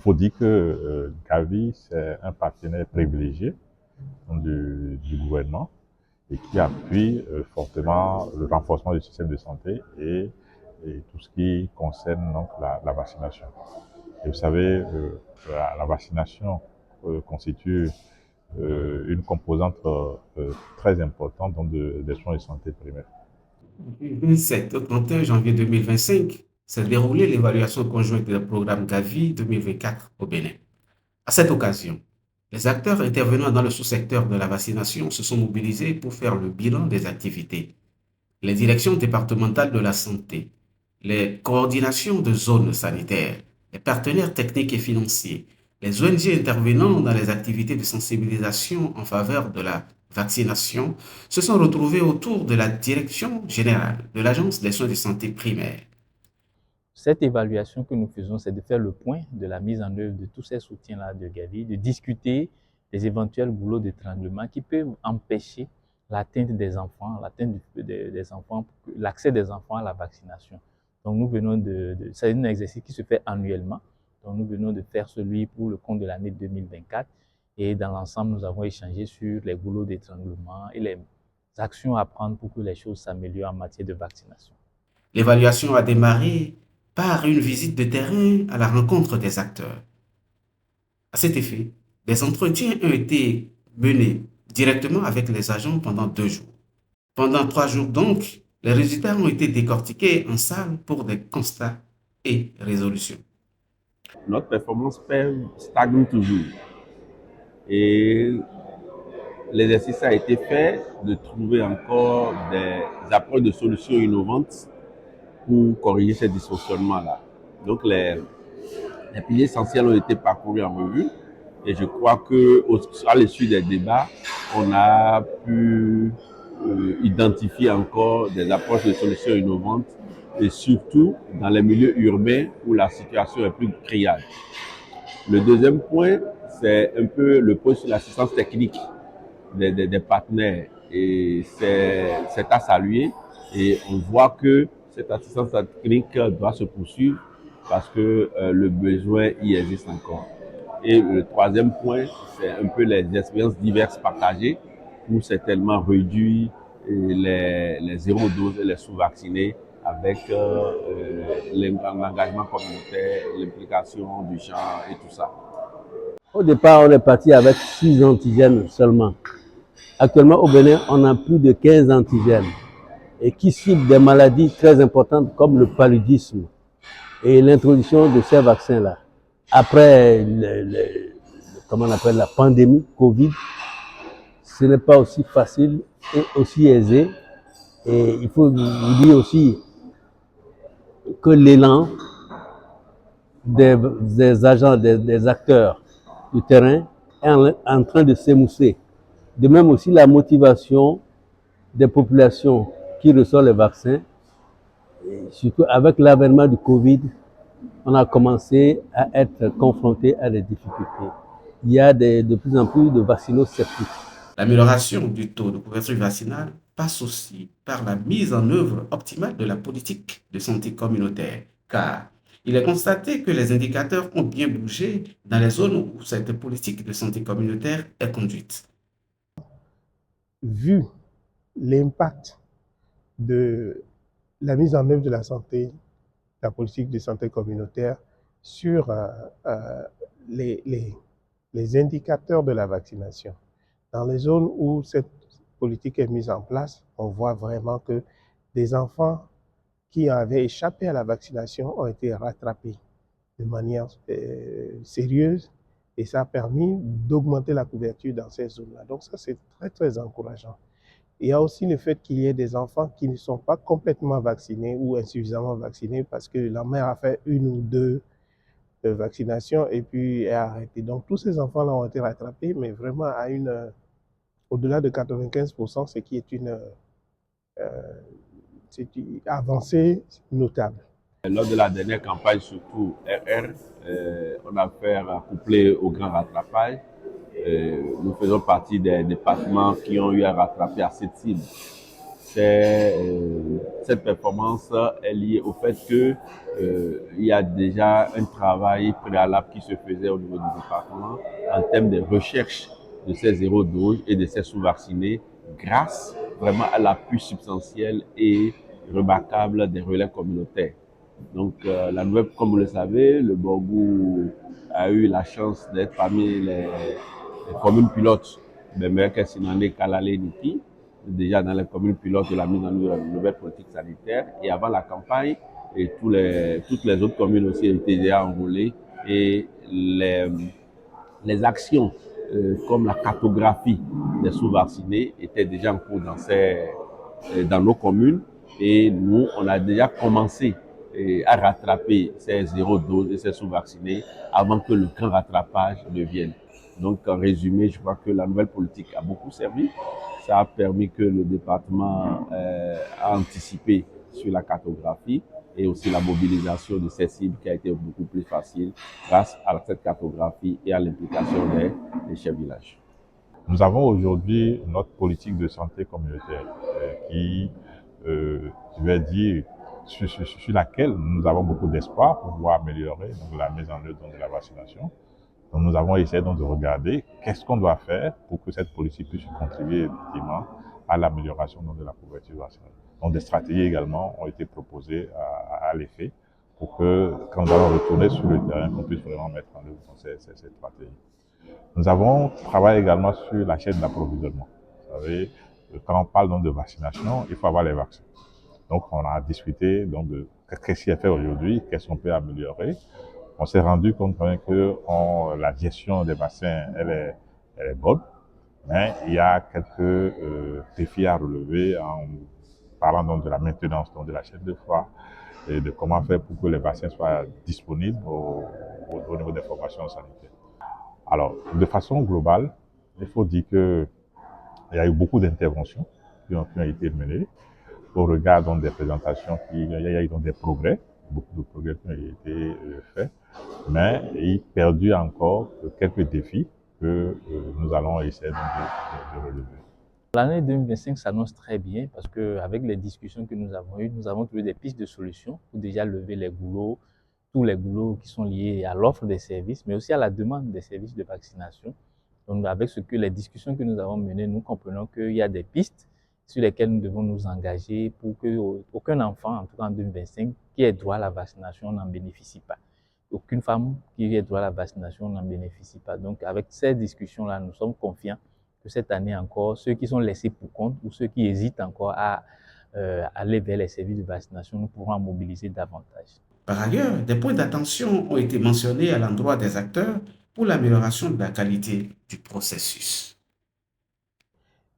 faut dire que Gavi, c'est un partenaire privilégié du gouvernement et qui appuie fortement le renforcement du système de santé et tout ce qui concerne donc la vaccination. Et vous savez, la vaccination constitue une composante très importante donc des soins de santé primaires. Du 27 au 31 janvier 2025 s'est déroulée l'évaluation conjointe du programme Gavi 2024 au Bénin. À cette occasion, les acteurs intervenant dans le sous-secteur de la vaccination se sont mobilisés pour faire le bilan des activités. Les directions départementales de la santé, les coordinations de zones sanitaires, les partenaires techniques et financiers, les ONG intervenant dans les activités de sensibilisation en faveur de la vaccination se sont retrouvés autour de la direction générale de l'Agence des soins de santé primaires. Cette évaluation que nous faisons, c'est de faire le point de la mise en œuvre de tous ces soutiens-là de Gavi, de discuter des éventuels goulots d'étranglement qui peuvent empêcher l'atteinte des enfants, l'accès des enfants à la vaccination. Donc nous venons c'est un exercice qui se fait annuellement. Donc nous venons de faire celui pour le compte de l'année 2024. Et dans l'ensemble, nous avons échangé sur les goulots d'étranglement et les actions à prendre pour que les choses s'améliorent en matière de vaccination. L'évaluation a démarré par une visite de terrain à la rencontre des acteurs. À cet effet, des entretiens ont été menés directement avec les agents pendant 2 jours. Pendant 3 jours donc, les résultats ont été décortiqués en salle pour des constats et résolutions. Notre performance stagne toujours. Et l'exercice a été fait de trouver encore des approches de solutions innovantes pour corriger ces dysfonctionnements-là. Donc les piliers essentiels ont été parcourus en revue et je crois qu'à l'issue des débats, on a pu identifier encore des approches de solutions innovantes et surtout dans les milieux urbains où la situation est plus criarde. Le deuxième point, c'est un peu le point sur l'assistance technique des partenaires et c'est à saluer et on voit que cette assistance technique doit se poursuivre parce que le besoin y existe encore. Et le troisième point, c'est un peu les expériences diverses partagées pour certainement réduire les zéro doses et les sous-vaccinés avec l'engagement communautaire, l'implication du genre et tout ça. Au départ, on est parti avec 6 antigènes seulement. Actuellement, au Bénin, on a plus de 15 antigènes et qui ciblent des maladies très importantes comme le paludisme et l'introduction de ces vaccins-là. Après comment on appelle la pandémie Covid, ce n'est pas aussi facile et aussi aisé. Et il faut vous dire aussi que l'élan des agents, des acteurs du terrain est en train de s'émousser. De même aussi la motivation des populations qui reçoivent les vaccins. Et surtout avec l'avènement du Covid, on a commencé à être confronté à des difficultés. Il y a de plus en plus de vaccinosceptiques. L'amélioration du taux de couverture vaccinale passe aussi par la mise en œuvre optimale de la politique de santé communautaire, car il est constaté que les indicateurs ont bien bougé dans les zones où cette politique de santé communautaire est conduite. Vu l'impact de la mise en œuvre de la politique de santé communautaire sur les indicateurs de la vaccination. Dans les zones où cette politique est mise en place, on voit vraiment que des enfants qui avaient échappé à la vaccination ont été rattrapés de manière sérieuse et ça a permis d'augmenter la couverture dans ces zones-là. Donc ça, c'est très, très encourageant. Il y a aussi le fait qu'il y ait des enfants qui ne sont pas complètement vaccinés ou insuffisamment vaccinés parce que la mère a fait 1 ou 2 vaccinations et puis est arrêtée. Donc tous ces enfants-là ont été rattrapés, mais vraiment à au-delà de 95%, ce qui est une avancée notable. Lors de la dernière campagne, surtout RR, on a fait coupler au grand rattrapage. Nous faisons partie des départements qui ont eu à rattraper à cette cible. cette performance est liée au fait que il y a déjà un travail préalable qui se faisait au niveau du département en termes de recherche de ces zéro doses et de ces sous-vaccinés grâce vraiment à l'appui substantiel et remarquable des relais communautaires. Donc la nouvelle, comme vous le savez, le Borgou a eu la chance d'être parmi les communes pilotes de Merkel-Sinandé, Kalale, Niki, déjà dans les communes pilotes de la mise en œuvre de la nouvelle politique sanitaire. Et avant la campagne, et toutes les autres communes aussi étaient déjà enrôlées et les actions comme la cartographie des sous-vaccinés étaient déjà en cours dans nos communes et nous, on a déjà commencé à rattraper ces zéro doses et ces sous-vaccinés avant que le grand rattrapage ne vienne. Donc, en résumé, je crois que la nouvelle politique a beaucoup servi. Ça a permis que le département a anticipé sur la cartographie et aussi la mobilisation de ces cibles qui a été beaucoup plus facile grâce à cette cartographie et à l'implication des chefs de village. Nous avons aujourd'hui notre politique de santé communautaire qui, je vais dire, sur laquelle nous avons beaucoup d'espoir pour pouvoir améliorer donc, la mise en œuvre de la vaccination. Donc, nous avons essayé donc, de regarder qu'est-ce qu'on doit faire pour que cette politique puisse contribuer effectivement à l'amélioration de la couverture vaccinale. Donc des stratégies également ont été proposées à l'effet pour que quand nous allons retourner sur le terrain, qu'on puisse vraiment mettre en œuvre ces stratégies. Nous avons travaillé également sur la chaîne d'approvisionnement. Vous savez, quand on parle donc de vaccination, il faut avoir les vaccins. Donc on a discuté donc, de qu'est-ce qui est fait aujourd'hui, qu'est-ce qu'on peut améliorer. On s'est rendu compte quand même que la gestion des vaccins, elle est bonne, mais il y a quelques défis à relever en parlant donc de la maintenance donc de la chaîne de froid et de comment faire pour que les vaccins soient disponibles au niveau des formations sanitaires. Alors, de façon globale, il faut dire qu'il y a eu beaucoup d'interventions qui ont été menées au regard donc, des présentations, il y a eu donc, des progrès, beaucoup de progrès qui ont été faits, mais il perdure encore quelques défis que nous allons essayer de relever. L'année 2025 s'annonce très bien parce qu'avec les discussions que nous avons eues, nous avons trouvé des pistes de solutions pour déjà lever les goulots, tous les goulots qui sont liés à l'offre des services, mais aussi à la demande des services de vaccination. Donc, avec les discussions que nous avons menées, nous comprenons qu'il y a des pistes sur lesquelles nous devons nous engager pour qu'aucun enfant, en tout cas en 2025, qui ait droit à la vaccination n'en bénéficie pas. Aucune femme qui ait droit à la vaccination n'en bénéficie pas. Donc, avec ces discussions-là, nous sommes confiants que cette année encore, ceux qui sont laissés pour compte ou ceux qui hésitent encore à aller vers les services de vaccination, nous pourrons en mobiliser davantage. Par ailleurs, des points d'attention ont été mentionnés à l'endroit des acteurs pour l'amélioration de la qualité du processus.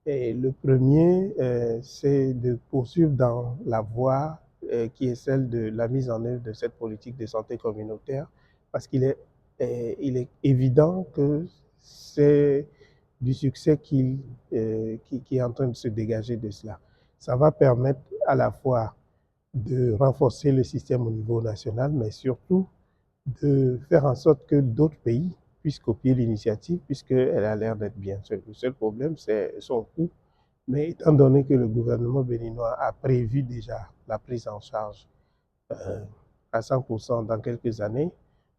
Et le premier, c'est de poursuivre dans la voie qui est celle de la mise en œuvre de cette politique de santé communautaire, parce qu'il est évident que c'est du succès qui est en train de se dégager de cela. Ça va permettre à la fois de renforcer le système au niveau national, mais surtout de faire en sorte que d'autres pays puissent copier l'initiative, puisqu'elle a l'air d'être bien. Le seul problème, c'est son coût. Mais étant donné que le gouvernement béninois a prévu déjà la prise en charge à 100% dans quelques années,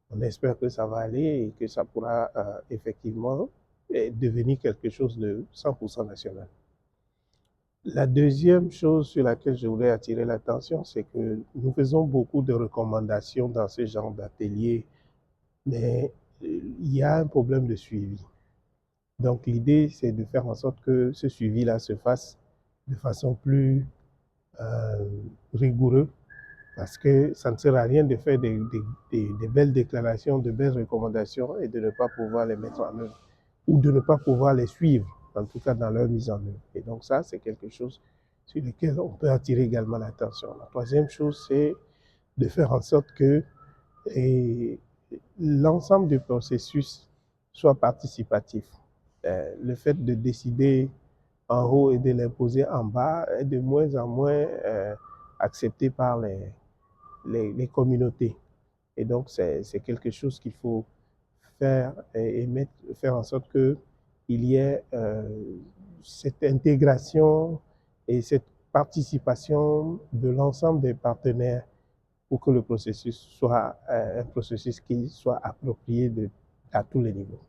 on espère que ça va aller et que ça pourra effectivement devenir quelque chose de 100% national. La deuxième chose sur laquelle je voulais attirer l'attention, c'est que nous faisons beaucoup de recommandations dans ce genre d'atelier, mais il y a un problème de suivi. Donc l'idée, c'est de faire en sorte que ce suivi-là se fasse de façon plus rigoureuse, parce que ça ne sert à rien de faire des belles déclarations, de belles recommandations et de ne pas pouvoir les mettre en œuvre, ou de ne pas pouvoir les suivre, en tout cas dans leur mise en œuvre. Et donc ça, c'est quelque chose sur lequel on peut attirer également l'attention. La troisième chose, c'est de faire en sorte que l'ensemble du processus soit participatif. Le fait de décider en haut et de l'imposer en bas est de moins en moins accepté par les communautés. Et donc, c'est quelque chose qu'il faut faire faire en sorte qu'il y ait cette intégration et cette participation de l'ensemble des partenaires pour que le processus soit un processus qui soit approprié à tous les niveaux.